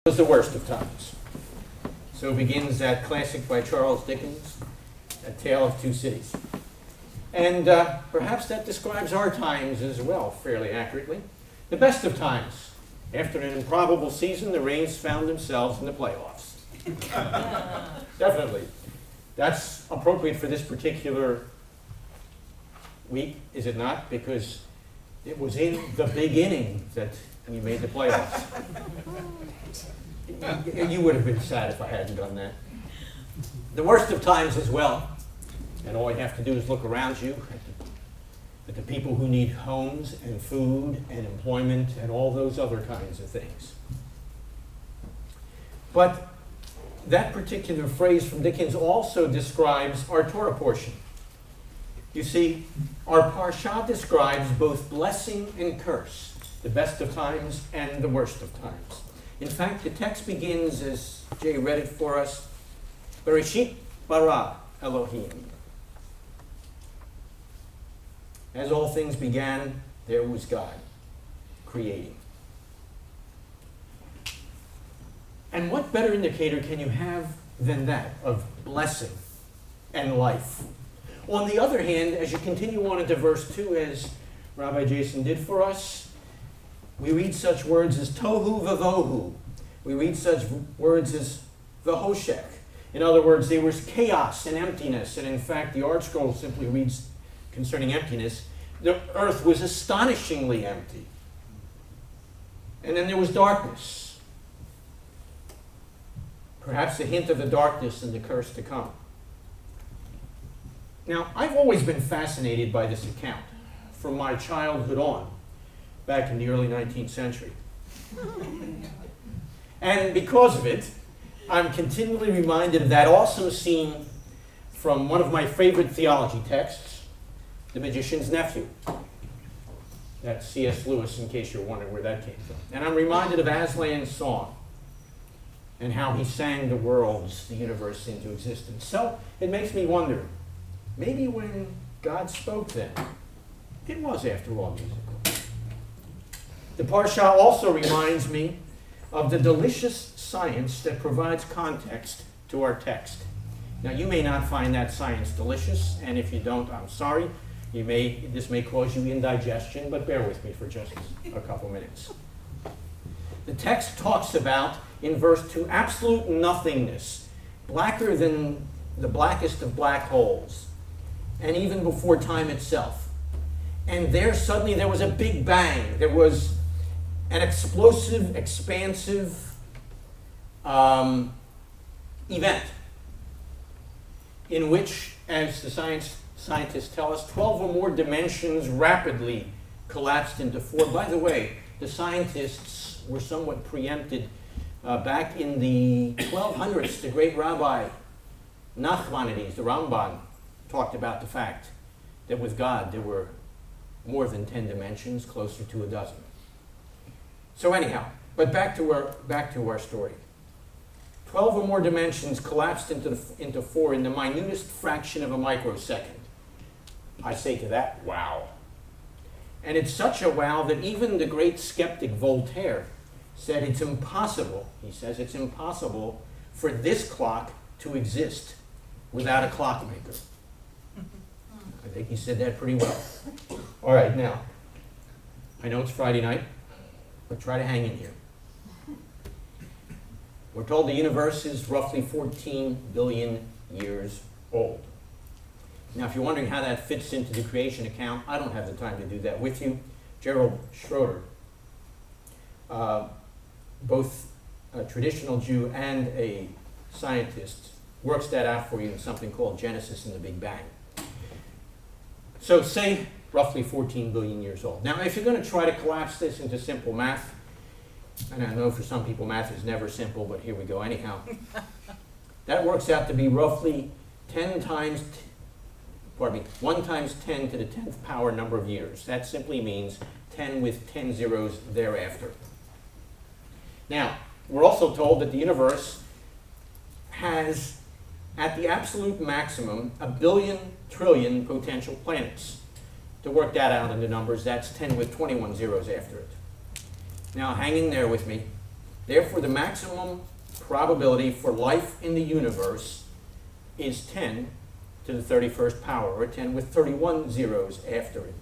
Was the worst of times. So begins that classic by Charles Dickens, A Tale of Two Cities. And perhaps that describes our times as well, fairly accurately. The best of times. After an improbable season, the Rains found themselves in the playoffs. Definitely. That's appropriate for this particular week, is it not? Because it was in the beginning that we made the playoffs. You would have been sad if I hadn't done that. The worst of times as well, and all you have to do is look around you at the people who need homes and food and employment and all those other kinds of things. But that particular phrase from Dickens also describes our Torah portion. You see, our Parsha describes both blessing and curse, the best of times and the worst of times. In fact, the text begins, as Jay read it for us, Bereshit bara Elohim. As all things began, there was God, creating. And what better indicator can you have than that of blessing and life? On the other hand, as you continue on into verse 2, as Rabbi Jason did for us, we read such words as tohu vavohu. We read such words as vahoshek. In other words, there was chaos and emptiness. And in fact, the Art Scroll simply reads concerning emptiness, the earth was astonishingly empty. And then there was darkness. Perhaps a hint of the darkness and the curse to come. Now, I've always been fascinated by this account from my childhood on, back in the early 19th century. And because of it, I'm continually reminded of that awesome scene from one of my favorite theology texts, The Magician's Nephew. That's C.S. Lewis, in case you're wondering where that came from. And I'm reminded of Aslan's song and how he sang the worlds, the universe into existence. So it makes me wonder, maybe when God spoke then, it was after all musical. The Parsha also reminds me of the delicious science that provides context to our text. Now, you may not find that science delicious, and if you don't, I'm sorry. This may cause you indigestion, but bear with me for just a couple minutes. The text talks about, in verse 2, absolute nothingness, blacker than the blackest of black holes, and even before time itself. And there suddenly there was a big bang. There was an explosive, expansive event in which, as the scientists tell us, 12 or more dimensions rapidly collapsed into 4. By the way, the scientists were somewhat preempted back in the 1200s. The great Rabbi Nachmanides, the Ramban, talked about the fact that with God there were more than 10 dimensions, closer to a dozen. So anyhow, but back to our story. 12 or more dimensions collapsed into 4 in the minutest fraction of a microsecond. I say to that, wow. And it's such a wow that even the great skeptic Voltaire said it's impossible, he says, it's impossible for this clock to exist without a clockmaker. I think he said that pretty well. All right, now, I know it's Friday night, but try to hang in here. We're told the universe is roughly 14 billion years old. Now, if you're wondering how that fits into the creation account, I don't have the time to do that with you. Gerald Schroeder, both a traditional Jew and a scientist, works that out for you in something called Genesis and the Big Bang. So say roughly 14 billion years old. Now, if you're going to try to collapse this into simple math, and I know for some people math is never simple, but here we go anyhow. That works out to be roughly 1 times 10 to the 10th power number of years. That simply means 10 with 10 zeros thereafter. Now, we're also told that the universe has, at the absolute maximum, 1 billion trillion potential planets. To work that out into numbers, that's 10 with 21 zeros after it. Now, hang in there with me. Therefore, the maximum probability for life in the universe is 10 to the 31st power, or 10 with 31 zeros after it.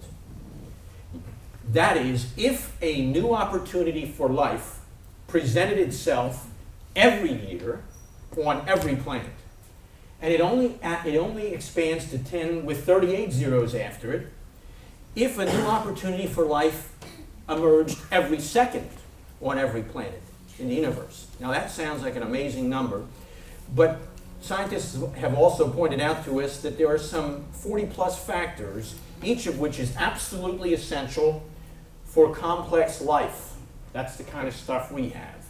That is, if a new opportunity for life presented itself every year on every planet, and it only expands to 10 with 38 zeros after it, if a new opportunity for life emerged every second on every planet in the universe. Now that sounds like an amazing number, but scientists have also pointed out to us that there are some 40 plus factors, each of which is absolutely essential for complex life. That's the kind of stuff we have.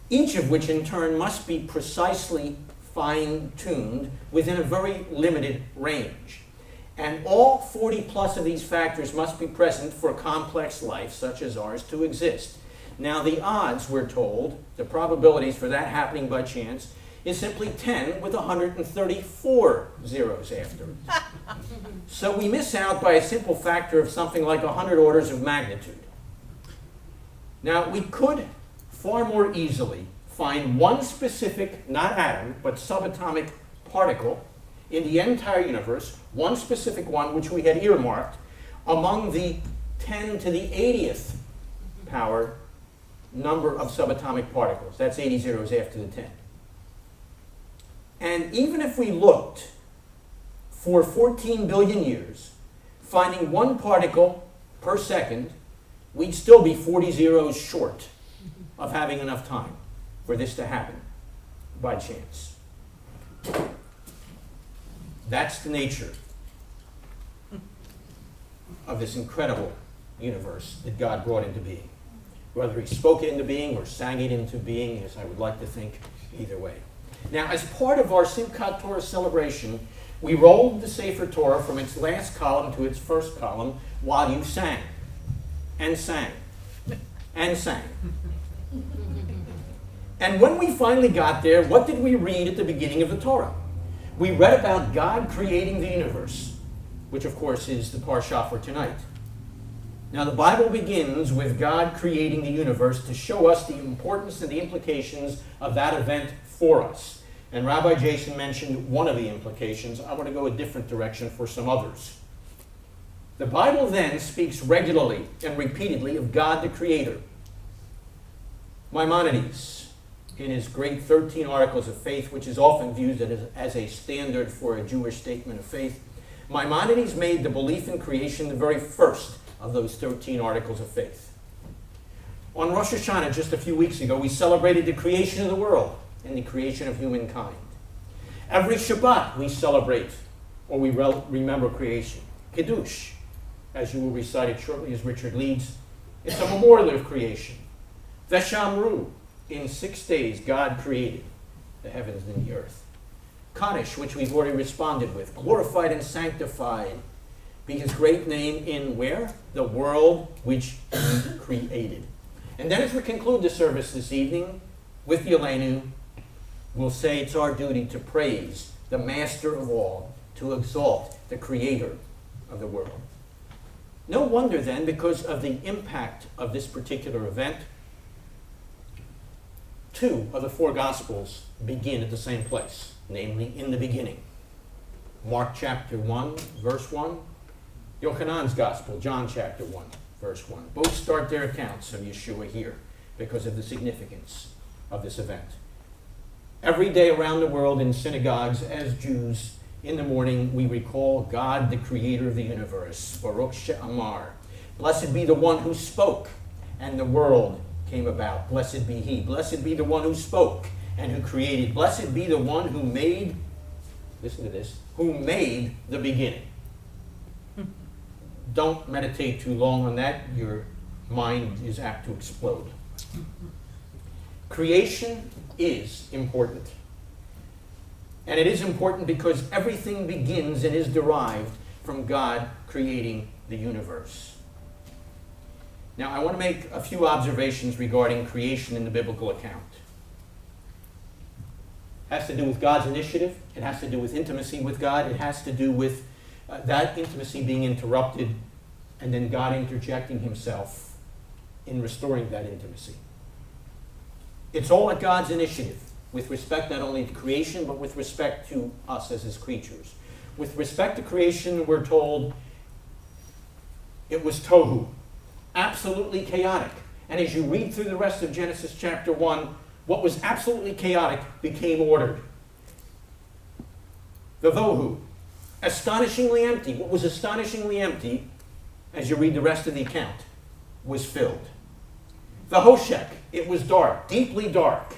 Each of which in turn must be precisely fine-tuned within a very limited range. And all 40 plus of these factors must be present for complex life, such as ours, to exist. Now the odds, we're told, the probabilities for that happening by chance, is simply 10 with 134 zeros after it. So we miss out by a simple factor of something like 100 orders of magnitude. Now we could far more easily find one specific, not atom, but subatomic particle in the entire universe, one specific one which we had earmarked, among the 10 to the 80th power number of subatomic particles. That's 80 zeros after the 10. And even if we looked for 14 billion years, finding one particle per second, we'd still be 40 zeros short of having enough time for this to happen by chance. That's the nature of this incredible universe that God brought into being. Whether he spoke it into being or sang it into being, as I would like to think, either way. Now, as part of our Simchat Torah celebration, we rolled the Sefer Torah from its last column to its first column while you sang, and sang, and sang. And when we finally got there, what did we read at the beginning of the Torah? We read about God creating the universe, which of course is the parsha for tonight. Now the Bible begins with God creating the universe to show us the importance and the implications of that event for us. And Rabbi Jason mentioned one of the implications. I want to go a different direction for some others. The Bible then speaks regularly and repeatedly of God the Creator. Maimonides, in his great 13 Articles of Faith, which is often viewed as a standard for a Jewish statement of faith, Maimonides made the belief in creation the very first of those 13 Articles of Faith. On Rosh Hashanah, just a few weeks ago, we celebrated the creation of the world and the creation of humankind. Every Shabbat we celebrate, or we remember creation. Kiddush, as you will recite it shortly as Richard leads, it's a memorial of creation. Veshamru, in 6 days God created the heavens and the earth. Kaddish, which we've already responded with, glorified and sanctified be his great name in where? The world which he created. And then as we conclude the service this evening with Yelenu, we'll say it's our duty to praise the master of all, to exalt the creator of the world. No wonder then, because of the impact of this particular event, 2 of the 4 Gospels begin at the same place, namely in the beginning. Mark chapter 1, verse 1. Yochanan's Gospel, John chapter 1, verse 1. Both start their accounts of Yeshua here because of the significance of this event. Every day around the world in synagogues, as Jews, in the morning we recall God, the creator of the universe, Baruch She'amar. Blessed be the one who spoke, and the world came about. Blessed be he. Blessed be the one who spoke and who created. Blessed be the one who made, listen to this, who made the beginning. Don't meditate too long on that. Your mind is apt to explode. Creation is important. And it is important because everything begins and is derived from God creating the universe. Now, I want to make a few observations regarding creation in the biblical account. It has to do with God's initiative. It has to do with intimacy with God. It has to do with that intimacy being interrupted and then God interjecting himself in restoring that intimacy. It's all at God's initiative, with respect not only to creation, but with respect to us as his creatures. With respect to creation, we're told it was tohu, absolutely chaotic. And as you read through the rest of Genesis chapter 1, what was absolutely chaotic became ordered. The vohu, astonishingly empty. What was astonishingly empty, as you read the rest of the account, was filled. The hoshek, it was dark, deeply dark.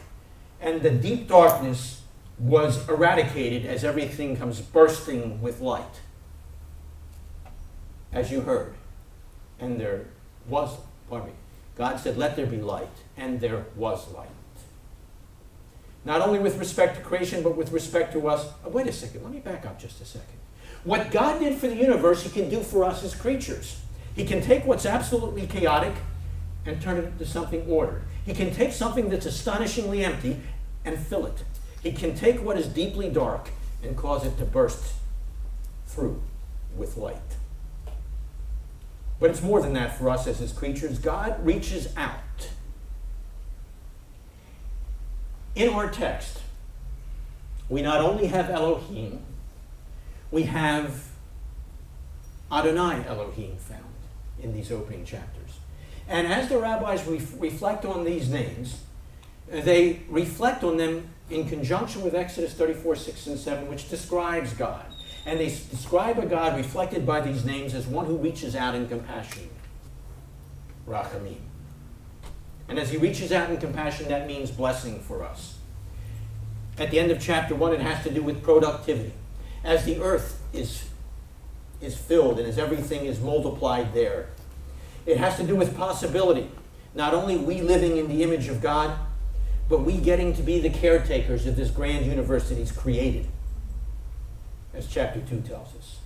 And the deep darkness was eradicated as everything comes bursting with light. As you heard. And there was, God said, let there be light. And there was light. Not only with respect to creation, but with respect to us. Oh, wait a second, let me back up just a second. What God did for the universe, he can do for us as creatures. He can take what's absolutely chaotic and turn it into something ordered. He can take something that's astonishingly empty and fill it. He can take what is deeply dark and cause it to burst through with light. But it's more than that for us as his creatures. God reaches out. In our text, we not only have Elohim, we have Adonai Elohim found in these opening chapters. And as the rabbis reflect on these names, they reflect on them in conjunction with Exodus 34, 6 and 7, which describes God. And they describe a God reflected by these names as one who reaches out in compassion. Rachamim. And as he reaches out in compassion, that means blessing for us. At the end of chapter 1, it has to do with productivity. As the earth is filled and as everything is multiplied there, it has to do with possibility. Not only we living in the image of God, but we getting to be the caretakers of this grand universe that he's created, as chapter 2 tells us.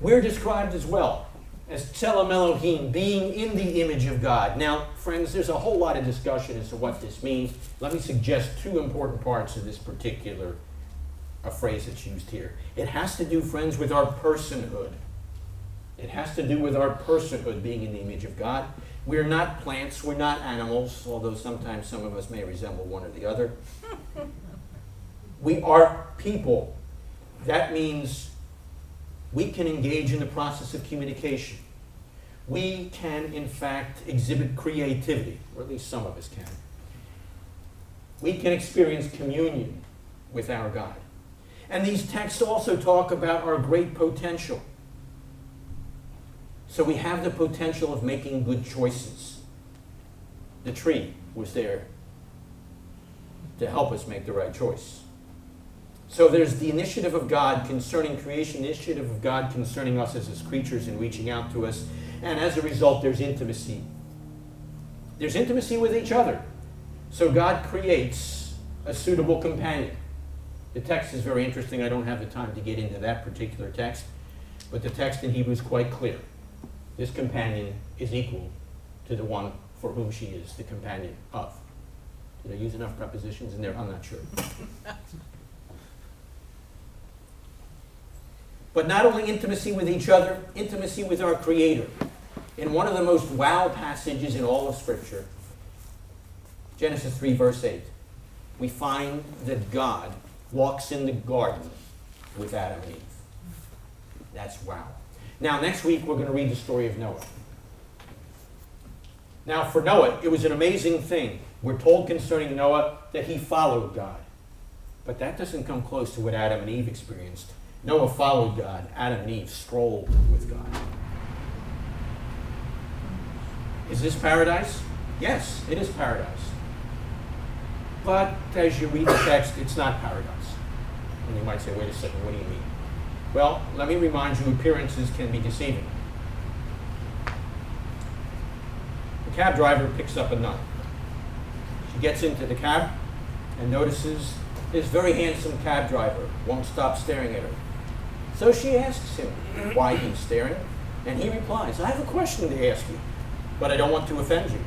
We're described as well as Tselem Elohim, being in the image of God. Now, friends, there's a whole lot of discussion as to what this means. Let me suggest two important parts of this particular phrase that's used here. It has to do, friends, with our personhood. It has to do with our personhood, being in the image of God. We're not plants, we're not animals, although sometimes some of us may resemble one or the other. We are people. That means we can engage in the process of communication. We can, in fact, exhibit creativity, or at least some of us can. We can experience communion with our God. And these texts also talk about our great potential. So we have the potential of making good choices. The tree was there to help us make the right choice. So there's the initiative of God concerning creation, initiative of God concerning us as his creatures and reaching out to us. And as a result, there's intimacy. There's intimacy with each other. So God creates a suitable companion. The text is very interesting. I don't have the time to get into that particular text, but the text in Hebrew is quite clear. This companion is equal to the one for whom she is the companion of. Did I use enough prepositions in there? I'm not sure. But not only intimacy with each other, intimacy with our Creator. In one of the most wow passages in all of Scripture, Genesis 3, verse 8, we find that God walks in the garden with Adam and Eve. That's wow. Now, next week, we're going to read the story of Noah. Now, for Noah, it was an amazing thing. We're told concerning Noah that he followed God. But that doesn't come close to what Adam and Eve experienced. Noah followed God. Adam and Eve strolled with God. Is this paradise? Yes, it is paradise. But as you read the text, it's not paradise. And you might say, wait a second, what do you mean? Well, let me remind you, appearances can be deceiving. The cab driver picks up a nun. She gets into the cab and notices this very handsome cab driver won't stop staring at her. So she asks him why he's staring, and he replies, I have a question to ask you, but I don't want to offend you.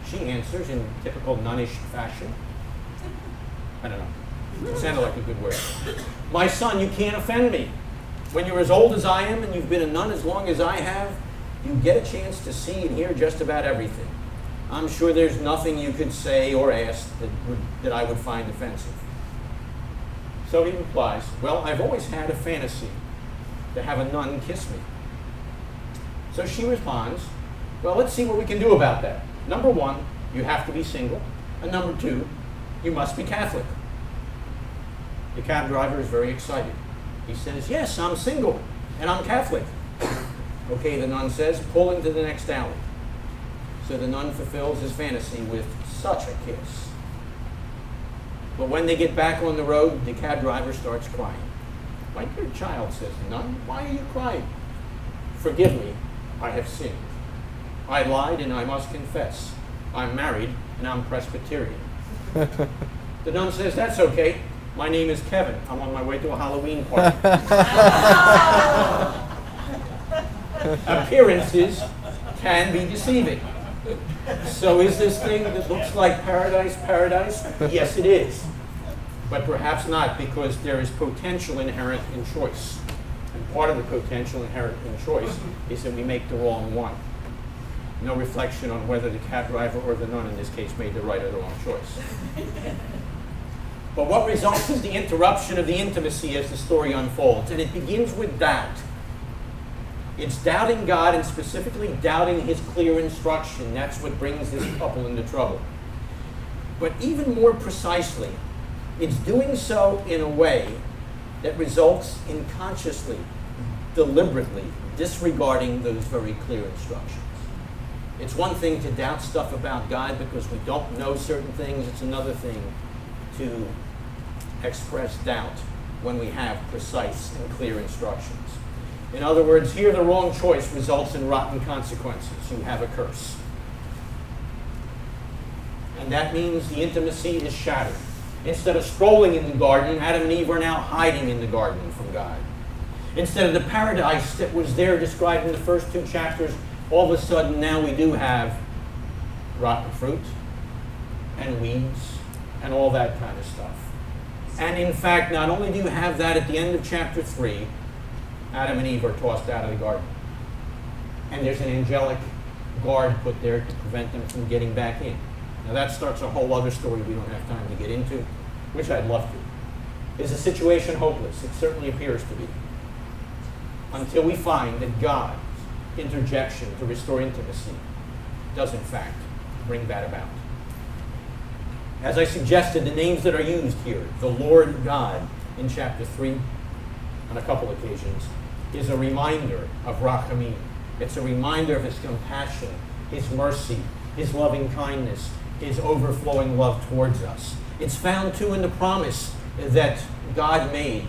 She answers in typical nunnish fashion. I don't know. It sounded like a good word. My son, you can't offend me. When you're as old as I am and you've been a nun as long as I have, you get a chance to see and hear just about everything. I'm sure there's nothing you could say or ask that I would find offensive. So he replies, well, I've always had a fantasy to have a nun kiss me. So she responds, well, let's see what we can do about that. Number one, you have to be single. And number two, you must be Catholic. The cab driver is very excited. He says, yes, I'm single and I'm Catholic. Okay, the nun says, pull into the next alley. So the nun fulfills his fantasy with such a kiss. But when they get back on the road, the cab driver starts crying. My dear child, says the nun, why are you crying? Forgive me, I have sinned. I lied and I must confess. I'm married and I'm Presbyterian. The nun says, that's okay. My name is Kevin. I'm on my way to a Halloween party. Appearances can be deceiving. So is this thing that looks like paradise, paradise? Yes, it is. But perhaps not, because there is potential inherent in choice. And part of the potential inherent in choice is that we make the wrong one. No reflection on whether the cab driver or the nun in this case made the right or the wrong choice. But what results is the interruption of the intimacy as the story unfolds. And it begins with doubt. It's doubting God, and specifically doubting his clear instruction. That's what brings this couple into trouble. But even more precisely, it's doing so in a way that results in consciously, deliberately disregarding those very clear instructions. It's one thing to doubt stuff about God because we don't know certain things. It's another thing to express doubt when we have precise and clear instructions. In other words, here the wrong choice results in rotten consequences. You have a curse. And that means the intimacy is shattered. Instead of strolling in the garden, Adam and Eve are now hiding in the garden from God. Instead of the paradise that was there described in the first 2 chapters, all of a sudden now we do have rotten fruit and weeds and all that kind of stuff. And in fact, not only do you have that at the end of chapter 3, Adam and Eve are tossed out of the garden. And there's an angelic guard put there to prevent them from getting back in. Now that starts a whole other story we don't have time to get into, which I'd love to. Is the situation hopeless? It certainly appears to be. Until we find that God's interjection to restore intimacy does in fact bring that about. As I suggested, the names that are used here, the Lord God in chapter 3 on a couple occasions, is a reminder of Rachamim. It's a reminder of his compassion, his mercy, his loving kindness, his overflowing love towards us. It's found too in the promise that God made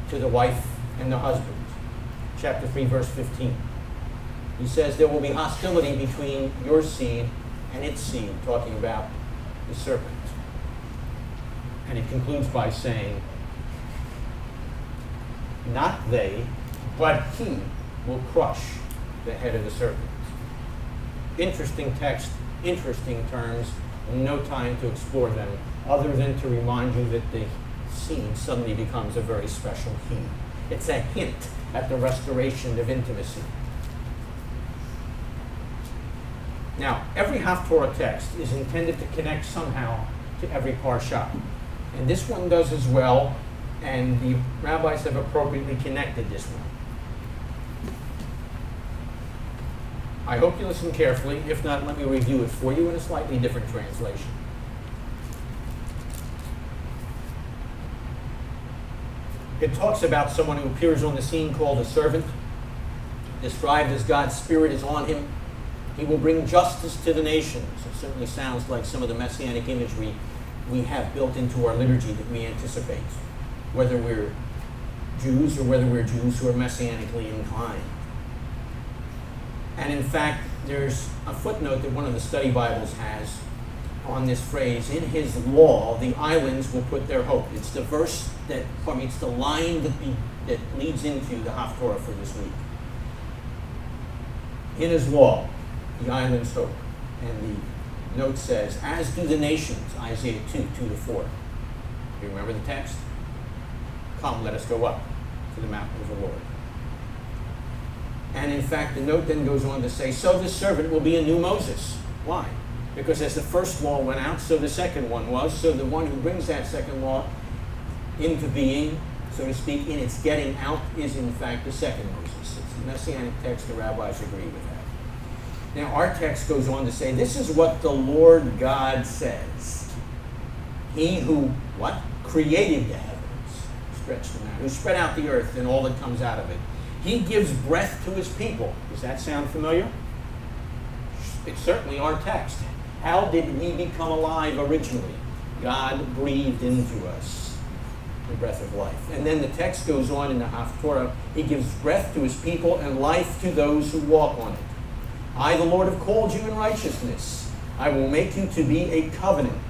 to the wife and the husband. Chapter 3, verse 15. He says there will be hostility between your seed and its seed, talking about the serpent. And it concludes by saying, not they, but he will crush the head of the serpent. Interesting text, interesting terms, no time to explore them, other than to remind you that the seed suddenly becomes a very special he. It's a hint at the restoration of intimacy. Now, every Haftorah text is intended to connect somehow to every parsha. And this one does as well, and the rabbis have appropriately connected this one. I hope you listen carefully. If not, let me review it for you in a slightly different translation. It talks about someone who appears on the scene called a servant, described as God's Spirit is on him. He will bring justice to the nations. It certainly sounds like some of the messianic imagery we have built into our liturgy that we anticipate, whether we're Jews or whether we're Jews who are messianically inclined. And in fact, there's a footnote that one of the study Bibles has on this phrase, in his law, the islands will put their hope. It's the verse that, it's the line that leads into the Haftorah for this week. In his law, the islands hope. And the note says, as do the nations, Isaiah 2:2-4. You remember the text? Come, let us go up to the mountain of the Lord. And in fact, the note then goes on to say, so this servant will be a new Moses. Why? Because as the first law went out, so the second one was. So the one who brings that second law into being, so to speak, in its getting out, is in fact the second Moses. It's a messianic text. The rabbis agree with that. Now, our text goes on to say, this is what the Lord God says. He who, what? Created the heavens, stretched them out, who spread out the earth and all that comes out of it. He gives breath to his people. Does that sound familiar? It's certainly our text. How did we become alive originally? God breathed into us the breath of life. And then the text goes on in the Haftorah, he gives breath to his people and life to those who walk on it. I, the Lord, have called you in righteousness. I will make you to be a covenant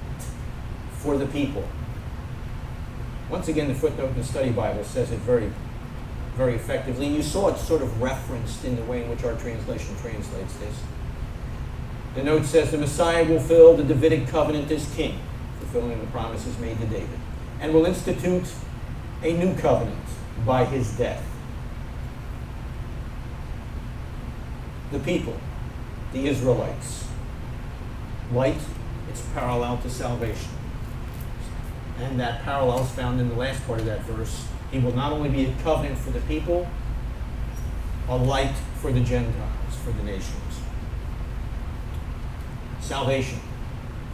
for the people. Once again, the footnote in the study Bible says it very, very effectively. And you saw it sort of referenced in the way in which our translation translates this. The note says, the Messiah will fill the Davidic covenant as king, fulfilling the promises made to David, and will institute a new covenant by his death. The people, the Israelites, light, it's parallel to salvation. And that parallel is found in the last part of that verse. He will not only be a covenant for the people, a light for the Gentiles, for the nations. Salvation.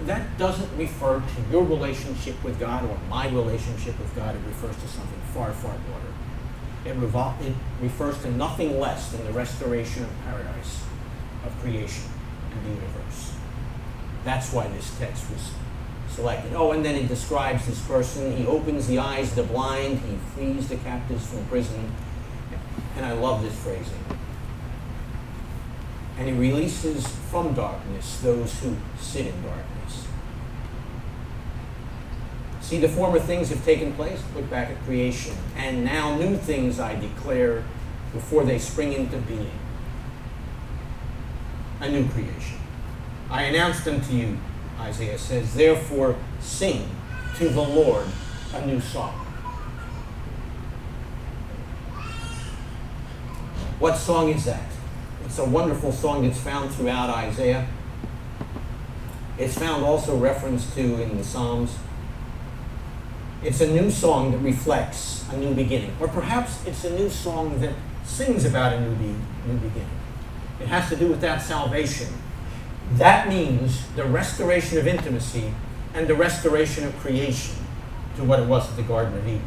That doesn't refer to your relationship with God or my relationship with God. It refers to something far, far broader. It refers to nothing less than the restoration of paradise, of creation and the universe. That's why this text was selected. Oh, and then it describes this person. He opens the eyes of the blind. He frees the captives from prison. And I love this phrasing. And he releases from darkness those who sit in darkness. See, the former things have taken place. Look back at creation. And now new things I declare before they spring into being. A new creation. I announced them to you, Isaiah says, therefore sing to the Lord a new song. What song is that? It's a wonderful song that's found throughout Isaiah. It's found also referenced to in the Psalms. It's a new song that reflects a new beginning. Or perhaps it's a new song that sings about a new beginning. It has to do with that salvation. That means the restoration of intimacy and the restoration of creation to what it was at the Garden of Eden.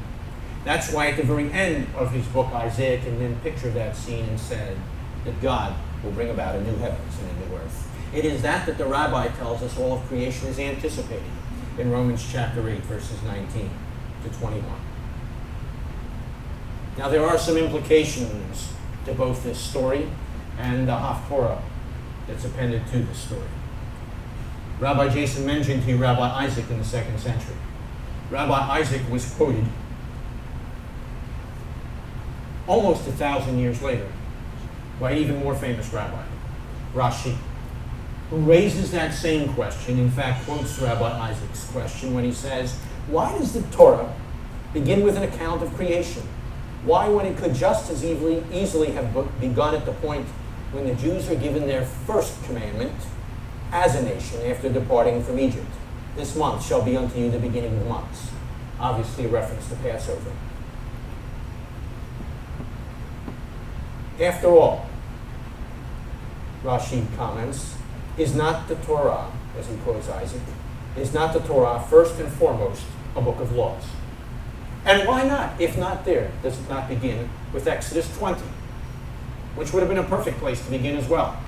That's why at the very end of his book, Isaiah can then picture that scene and said that God will bring about a new heavens and a new earth. It is that the rabbi tells us all of creation is anticipating in Romans chapter 8, verses 19 to 21. Now there are some implications to both this story and the Haftorah that's appended to this story. Rabbi Jason mentioned to you Rabbi Isaac in the 2nd century. Rabbi Isaac was quoted almost 1,000 years later by an even more famous rabbi, Rashi, who raises that same question, in fact quotes Rabbi Isaac's question when he says, why does the Torah begin with an account of creation? Why, when it could just as easily have begun at the point when the Jews are given their first commandment as a nation after departing from Egypt? This month shall be unto you the beginning of the months. Obviously a reference to Passover. After all, Rashi comments, is not the Torah, as he quotes Isaac, is not the Torah first and foremost a book of laws? And why not, if not there, does it not begin with Exodus 20, which would have been a perfect place to begin as well?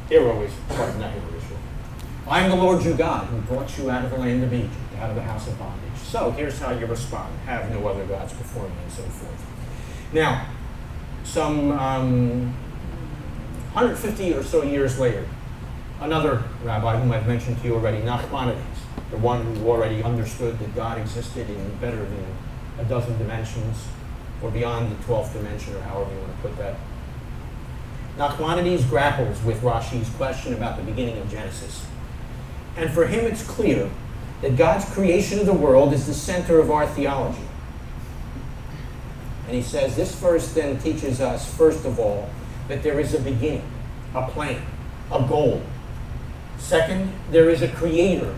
Hero is, pardon, not hero Israel. I am the Lord your God who brought you out of the land of Egypt, out of the house of bondage. So here's how you respond. Have no other gods before me, and so forth. Now, some 150 or so years later, another rabbi whom I've mentioned to you already, Nachmanides, the one who already understood that God existed in better than a dozen dimensions, or beyond the 12th dimension, or however you want to put that. Nachmanides grapples with Rashi's question about the beginning of Genesis. And for him it's clear that God's creation of the world is the center of our theology. And he says this verse then teaches us, first of all, that there is a beginning, a plan, a goal Second, there is a creator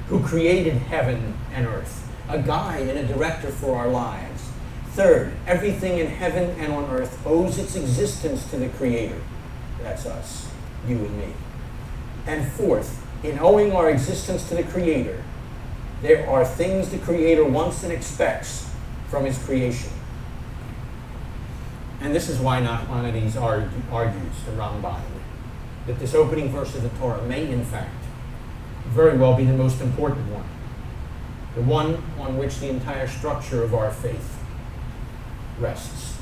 who created heaven and earth, a guide and a director for our lives. Third, everything in heaven and on earth owes its existence to the creator. That's us, you and me. And fourth, in owing our existence to the creator, there are things the creator wants and expects from his creation. And this is why Nachmanides argues, the Ramban, that this opening verse of the Torah may, in fact, very well be the most important one, the one on which the entire structure of our faith rests.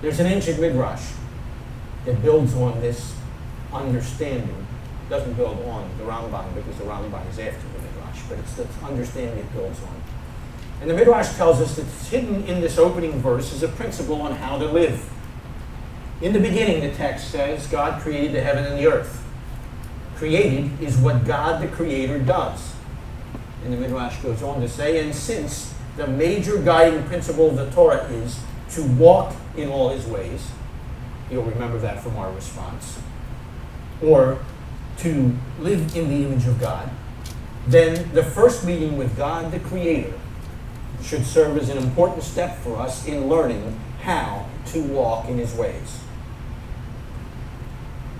There's an ancient midrash that builds on this understanding. It doesn't build on the Ramban because the Ramban is after the midrash, but it's the understanding it builds on. And the midrash tells us that hidden in this opening verse is a principle on how to live. In the beginning, the text says, God created the heaven and the earth. Created is what God the Creator does. And the midrash goes on to say, and since the major guiding principle of the Torah is to walk in all his ways, you'll remember that from our response, or to live in the image of God, then the first meeting with God the Creator should serve as an important step for us in learning how to walk in his ways.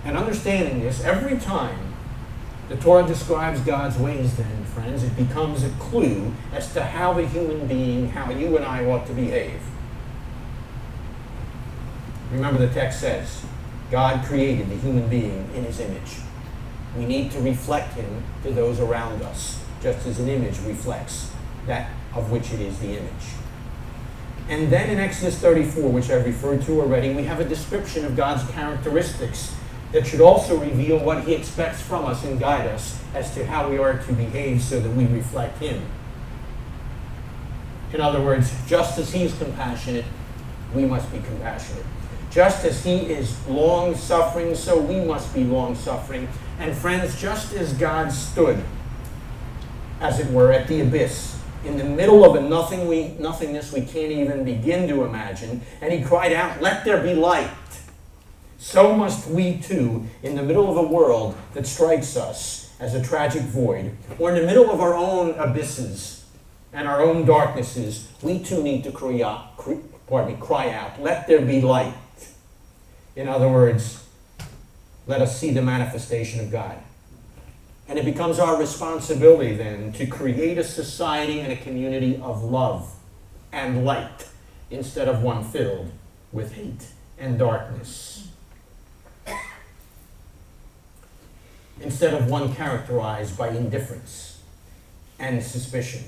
And understanding this, every time the Torah describes God's ways, then, friends, it becomes a clue as to how the human being, how you and I ought to behave. Remember, the text says, God created the human being in his image. We need to reflect him to those around us, just as an image reflects that of which it is the image. And then in Exodus 34, which I've referred to already, we have a description of God's characteristics that should also reveal what he expects from us and guide us as to how we are to behave so that we reflect him. In other words, just as he's compassionate, we must be compassionate. Just as he is long-suffering, so we must be long-suffering. And friends, just as God stood, as it were, at the abyss, in the middle of a nothingness we can't even begin to imagine, and he cried out, "Let there be light," so must we too, in the middle of a world that strikes us as a tragic void, or in the middle of our own abysses and our own darknesses, we too need to cry out, "Let there be light." In other words, let us see the manifestation of God. And it becomes our responsibility then to create a society and a community of love and light instead of one filled with hate and darkness. Instead of one characterized by indifference and suspicion.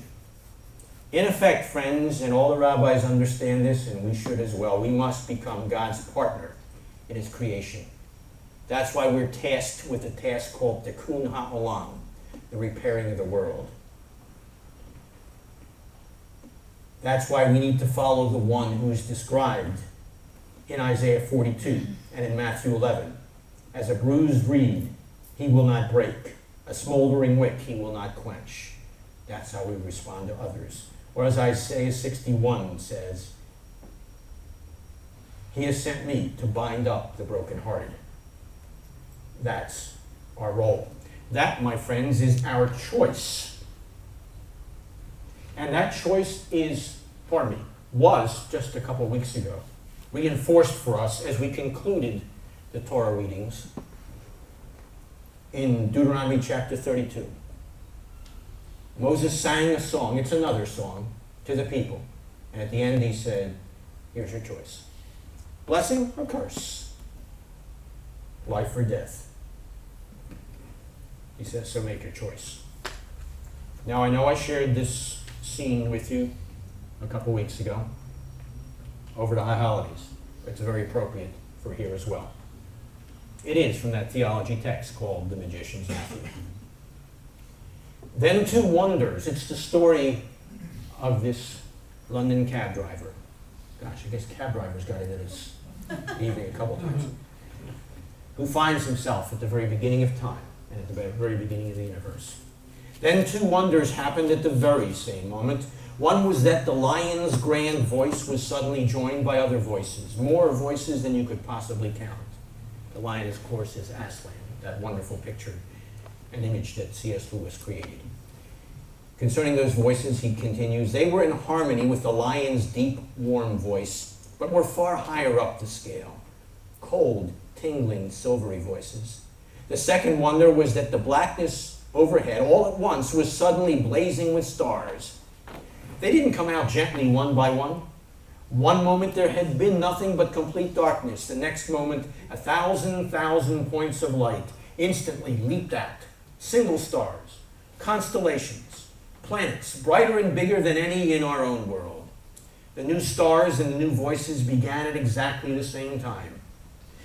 In effect, friends, and all the rabbis understand this, and we should as well, we must become God's partner in his creation. That's why we're tasked with a task called Tikkun HaOlam, the repairing of the world. That's why we need to follow the one who is described in Isaiah 42 and in Matthew 11. As a bruised reed, he will not break. A smoldering wick, he will not quench. That's how we respond to others. Or as Isaiah 61 says, he has sent me to bind up the brokenhearted. That's our role. That, my friends, is our choice. And that choice was just a couple weeks ago, reinforced for us as we concluded the Torah readings in Deuteronomy chapter 32. Moses sang a song, it's another song, to the people. And at the end he said, here's your choice. Blessing or curse? Life or death? He says, so make your choice. Now, I know I shared this scene with you a couple weeks ago over the high holidays. It's very appropriate for here as well. It is from that theology text called The Magician's Nephew. Then two wonders. It's the story of this London cab driver. Gosh, I guess cab drivers got into this evening a couple times. Who finds himself at the very beginning of time and at the very beginning of the universe. Then two wonders happened at the very same moment. One was that the lion's grand voice was suddenly joined by other voices, more voices than you could possibly count. The lion, of course, is Aslan, that wonderful picture an image that C.S. Lewis created. Concerning those voices, he continues, they were in harmony with the lion's deep, warm voice, but were far higher up the scale. Cold, tingling, silvery voices. The second wonder was that the blackness overhead, all at once, was suddenly blazing with stars. They didn't come out gently one by one. One moment there had been nothing but complete darkness. The next moment, 1,000 points of light instantly leaped out. Single stars, constellations, planets, brighter and bigger than any in our own world. The new stars and the new voices began at exactly the same time.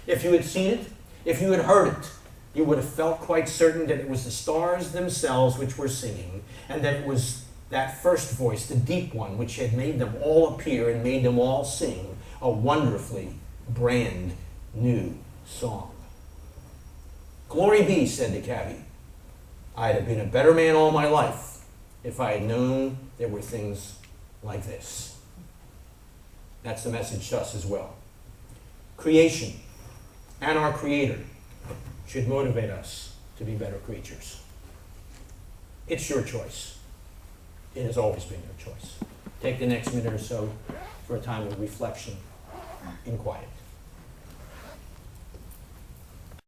If you had seen it, if you had heard it, you would have felt quite certain that it was the stars themselves which were singing, and that it was that first voice, the deep one, which had made them all appear and made them all sing a wonderfully brand new song. Glory be, said the cabby. I'd have been a better man all my life if I had known there were things like this. That's the message to us as well. Creation and our Creator should motivate us to be better creatures. It's your choice. It has always been your choice. Take the next minute or so for a time of reflection in quiet.